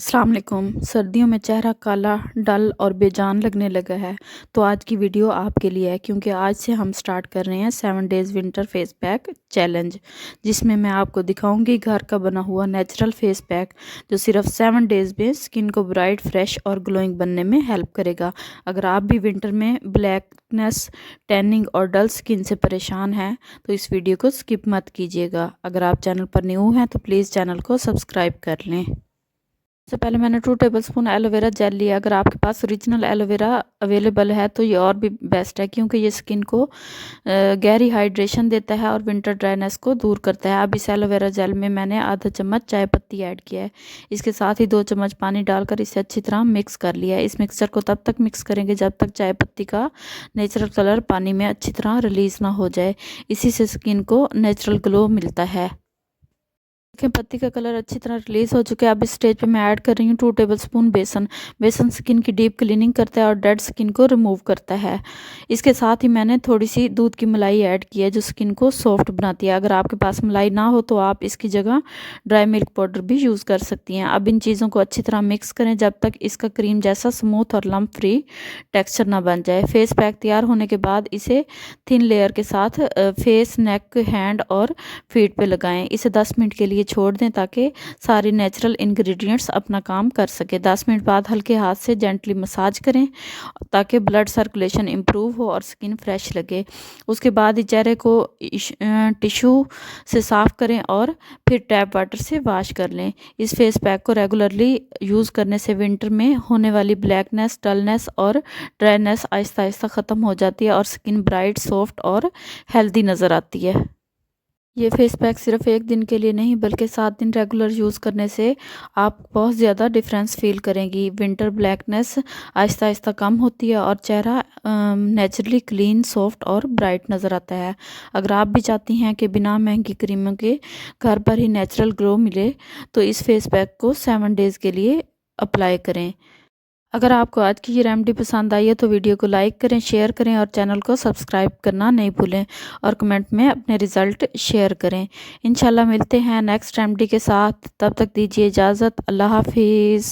अस्सलाम वालेकुम। सर्दियों में चेहरा काला, डल और बेजान लगने लगा है तो आज की वीडियो आपके लिए है, क्योंकि आज से हम स्टार्ट कर रहे हैं 7 days winter face pack challenge, जिसमें मैं आपको दिखाऊंगी घर का बना हुआ नेचुरल फेस पैक जो सिर्फ 7 डेज़ में स्किन को ब्राइट, फ्रेश और ग्लोइंग बनने में हेल्प करेगा। अगर आप भी विंटर में ब्लैकनेस, टैनिंग और डल स्किन से परेशान हैं तो इस वीडियो को स्किप मत कीजिएगा। अगर आप चैनल पर न्यू हैं तो प्लीज़ चैनल को सब्सक्राइब कर लें। सबसे पहले मैंने 2 टेबलस्पून एलोवेरा जेल लिया। अगर आपके पास ओरिजिनल एलोवेरा अवेलेबल है तो ये और भी बेस्ट है, क्योंकि ये स्किन को गहरी हाइड्रेशन देता है और विंटर ड्राइनेस को दूर करता है। अब इस एलोवेरा जेल में मैंने आधा चम्मच चाय पत्ती ऐड किया है। इसके साथ ही 2 चम्मच पानी डालकर इसे अच्छी तरह मिक्स कर लिया है। इस मिक्सचर को तब तक मिक्स करेंगे जब तक चाय पत्ती का नेचुरल कलर पानी में अच्छी तरह रिलीज़ ना हो जाए। इसी से स्किन को नेचुरल ग्लो मिलता है। पत्ती का कलर अच्छी तरह रिलीज हो चुका है। अब इस स्टेज पे मैं ऐड कर रही हूँ 2 टेबलस्पून बेसन। बेसन स्किन की डीप क्लीनिंग करता है और डेड स्किन को रिमूव करता है। इसके साथ ही मैंने थोड़ी सी दूध की मलाई ऐड की है जो स्किन को सॉफ्ट बनाती है। अगर आपके पास मलाई ना हो तो आप इसकी जगह ड्राई मिल्क पाउडर भी यूज़ कर सकती हैं। अब इन चीज़ों को अच्छी तरह मिक्स करें जब तक इसका क्रीम जैसा स्मूथ और लम्प फ्री टेक्स्चर ना बन जाए। फेस पैक तैयार होने के बाद इसे थिन लेयर के साथ फेस, नेक, हैंड और फीट पे लगाएं। इसे 10 मिनट के लिए छोड़ दें ताकि सारे नेचुरल इंग्रेडिएंट्स अपना काम कर सके। 10 मिनट बाद हल्के हाथ से जेंटली मसाज करें ताकि ब्लड सर्कुलेशन इंप्रूव हो और स्किन फ्रेश लगे। उसके बाद ही चेहरे को टिश्यू से साफ करें और फिर टैप वाटर से वॉश कर लें। इस फेस पैक को रेगुलरली यूज़ करने से विंटर में होने वाली ब्लैकनेस, डलनेस और ड्राइनेस आहिस्ता आहिस्ता ख़त्म हो जाती है और स्किन ब्राइट, सॉफ्ट और हेल्दी नज़र आती है। ये फेस पैक सिर्फ एक दिन के लिए नहीं बल्कि 7 दिन रेगुलर यूज़ करने से आप बहुत ज़्यादा डिफरेंस फील करेंगी। विंटर ब्लैकनेस आहिस्ता आहिस्ता कम होती है और चेहरा नेचुरली क्लीन, सॉफ्ट और ब्राइट नज़र आता है। अगर आप भी चाहती हैं कि बिना महंगी क्रीमों के घर पर ही नेचुरल ग्लो मिले तो इस फेस पैक को 7 डेज़ के लिए अप्लाई करें। अगर आपको आज की ये रेमेडी पसंद आई है तो वीडियो को लाइक करें, शेयर करें और चैनल को सब्सक्राइब करना नहीं भूलें और कमेंट में अपने रिज़ल्ट शेयर करें। इंशाल्लाह मिलते हैं नेक्स्ट रेमेडी के साथ। तब तक दीजिए इजाज़त। अल्लाह हाफिज़।